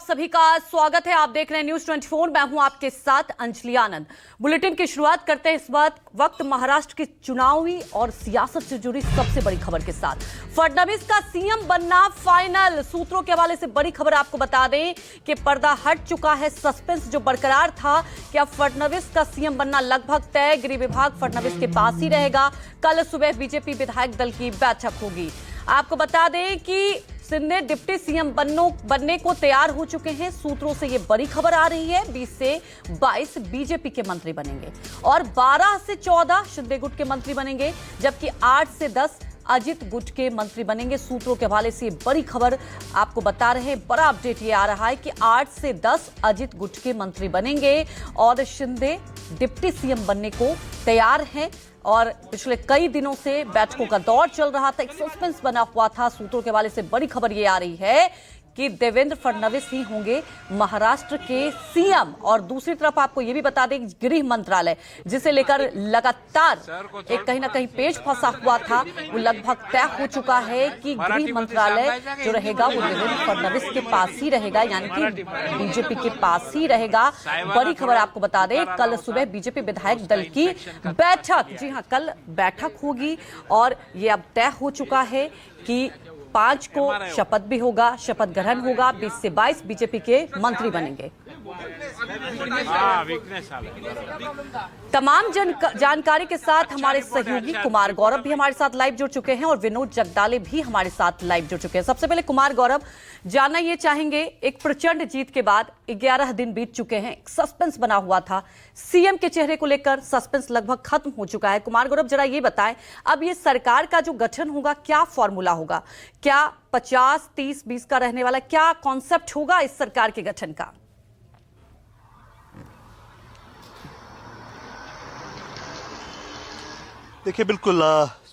सभी का स्वागत है। आप देख रहे हैं न्यूज 24। मैं हूं आपके साथ अंजलि आनंद। बुलेटिन की शुरुआत करते हैं इस वक्त महाराष्ट्र की चुनावी और सियासत से जुड़ी सबसे बड़ी खबर के साथ। फडणवीस का सीएम बनना फाइनल। सूत्रों के हवाले से बड़ी खबर आपको बता दें कि पर्दा हट चुका है। सस्पेंस जो बरकरार था कि अब फडणवीस का सीएम बनना लगभग तय। गृह विभाग फडणवीस के पास ही रहेगा। कल सुबह बीजेपी विधायक दल की बैठक होगी। आपको बता दें कि शिंदे डिप्टी सीएम बनने को तैयार हो चुके हैं। सूत्रों से यह बड़ी खबर आ रही है। 20 से 22 बीजेपी के मंत्री बनेंगे और 12 से 14 शिंदे गुट के मंत्री बनेंगे, जबकि 8 से 10 अजित गुट के मंत्री बनेंगे। सूत्रों के हवाले से बड़ी खबर आपको बता रहे हैं। बड़ा अपडेट ये आ रहा है कि 8 से 10 अजित गुट के मंत्री बनेंगे और शिंदे डिप्टी सीएम बनने को तैयार हैं। और पिछले कई दिनों से बैठकों का दौर चल रहा था, एक सस्पेंस बना हुआ था। सूत्रों के हवाले से बड़ी खबर ये आ रही है कि देवेंद्र फडणवीस ही होंगे महाराष्ट्र के सीएम। और दूसरी तरफ आपको यह भी बता दें कि गृह मंत्रालय, जिसे लेकर लगातार एक कहीं ना कहीं पेच फंसा हुआ था, वो लगभग तय हो चुका है कि गृह मंत्रालय जो रहेगा वो देवेंद्र फडणवीस के पास ही रहेगा, यानी कि बीजेपी के पास ही रहेगा। बड़ी खबर आपको बता दें, कल सुबह बीजेपी विधायक दल की बैठक, जी हां, कल बैठक होगी और ये अब तय हो चुका है कि 5 को शपथ भी होगा, शपथ ग्रहण होगा। 20 से 22 बीजेपी के मंत्री बनेंगे। तमाम जानकारी के साथ हमारे सहयोगी कुमार गौरव भी हमारे साथ लाइव जुड़ चुके हैं और विनोद जगदाले भी हमारे साथ लाइव जुड़ चुके हैं। सबसे पहले कुमार गौरव, जानना ये चाहेंगे, एक प्रचंड जीत के बाद 11 दिन बीत चुके हैं, एक सस्पेंस बना हुआ था, सीएम के चेहरे को लेकर सस्पेंस लगभग खत्म हो चुका है। कुमार गौरव, जरा ये बताएं, अब ये सरकार का जो गठन होगा, क्या फॉर्मूला होगा? क्या 50, 30, 20 का रहने वाला, क्या कॉन्सेप्ट होगा इस सरकार के गठन का? देखिए, बिल्कुल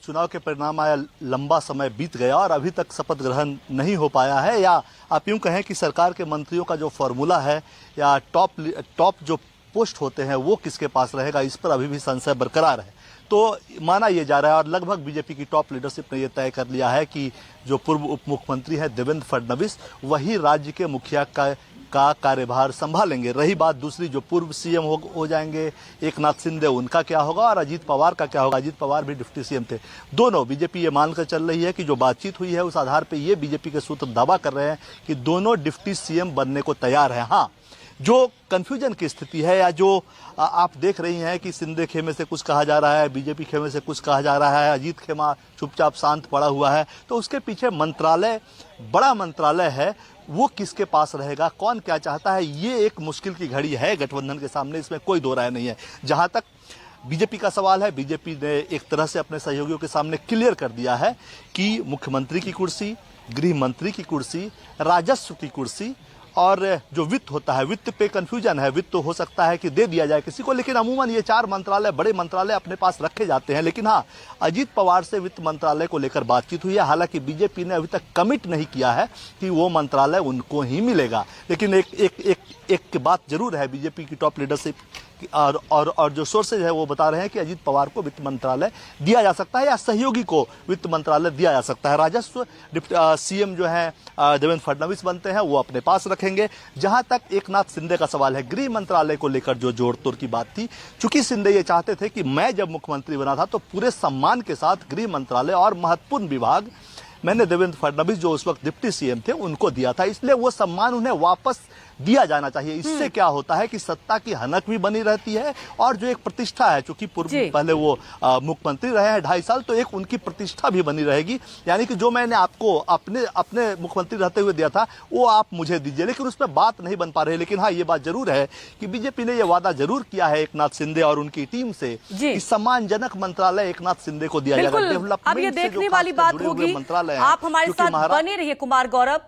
चुनाव के परिणाम आया, लंबा समय बीत गया और अभी तक शपथ ग्रहण नहीं हो पाया है, या आप यूं कहें कि सरकार के मंत्रियों का जो फॉर्मूला है या टॉप जो पोस्ट होते हैं वो किसके पास रहेगा, इस पर अभी भी संशय बरकरार है। तो माना यह जा रहा है और लगभग बीजेपी की टॉप लीडरशिप ने यह तय कर लिया है कि जो पूर्व उप मुख्यमंत्री है देवेंद्र फडणवीस, वही राज्य के मुखिया का कार्यभार संभालेंगे। रही बात दूसरी, जो पूर्व सीएम हो जाएंगे एकनाथ शिंदे, उनका क्या होगा और अजीत पवार का क्या होगा? अजीत पवार भी डिप्टी सीएम थे। दोनों, बीजेपी ये मानकर चल रही है कि जो बातचीत हुई है उस आधार पर ये बीजेपी के सूत्र दावा कर रहे हैं कि दोनों डिप्टी सीएम बनने को तैयार हैं। हाँ, जो कंफ्यूजन की स्थिति है या जो आप देख रही हैं कि शिंदे खेमे से कुछ कहा जा रहा है, बीजेपी खेमे से कुछ कहा जा रहा है, अजीत खेमा चुपचाप शांत पड़ा हुआ है, तो उसके पीछे मंत्रालय, बड़ा मंत्रालय है, वो किसके पास रहेगा, कौन क्या चाहता है, ये एक मुश्किल की घड़ी है गठबंधन के सामने, इसमें कोई दो राय नहीं है। जहां तक बीजेपी का सवाल है, बीजेपी ने एक तरह से अपने सहयोगियों के सामने क्लियर कर दिया है कि मुख्यमंत्री की कुर्सी, गृह मंत्री की कुर्सी, राजस्व की कुर्सी और जो वित्त होता है, वित्त पे कंफ्यूजन है। वित्त तो हो सकता है कि दे दिया जाए किसी को, लेकिन अमूमन ये 4 मंत्रालय, बड़े मंत्रालय अपने पास रखे जाते हैं। लेकिन हाँ, अजीत पवार से वित्त मंत्रालय को लेकर बातचीत हुई है। हालांकि बीजेपी ने अभी तक कमिट नहीं किया है कि वो मंत्रालय उनको ही मिलेगा, लेकिन एक बात जरूर है, बीजेपी की टॉप लीडरशिप और जो सोर्सेज है वो बता रहे हैं कि अजीत पवार को वित्त मंत्रालय दिया जा सकता है या सहयोगी को वित्त मंत्रालय दिया जा सकता है। राजस्व सीएम जो है देवेंद्र फडणवीस बनते हैं, वो अपने पास रखेंगे। जहां तक एकनाथ शिंदे का सवाल है, गृह मंत्रालय को लेकर जो जोड़ तोड़ की बात थी, चूंकि शिंदे ये चाहते थे कि मैं जब मुख्यमंत्री बना था तो पूरे सम्मान के साथ गृह मंत्रालय और महत्वपूर्ण विभाग मैंने देवेंद्र फडणवीस जो उस वक्त डिप्टी सीएम थे उनको दिया था, इसलिए वो सम्मान उन्हें वापस दिया जाना चाहिए। इससे क्या होता है कि सत्ता की हनक भी बनी रहती है और जो एक प्रतिष्ठा है, चूंकि पहले वो मुख्यमंत्री रहे हैं 2.5 साल, तो एक उनकी प्रतिष्ठा भी बनी रहेगी। यानी कि जो मैंने आपको अपने मुख्यमंत्री रहते हुए दिया था वो आप मुझे दीजिए, लेकिन उसमें बात नहीं बन पा रही। लेकिन हाँ, ये बात जरूर है कि बीजेपी ने यह वादा जरूर किया है एकनाथ शिंदे और उनकी टीम से कि सम्मानजनक मंत्रालय एकनाथ शिंदे को दिया जाएगा। अब ये देखने वाली बात होगी। आप हमारे साथ बने रहिए कुमार गौरव।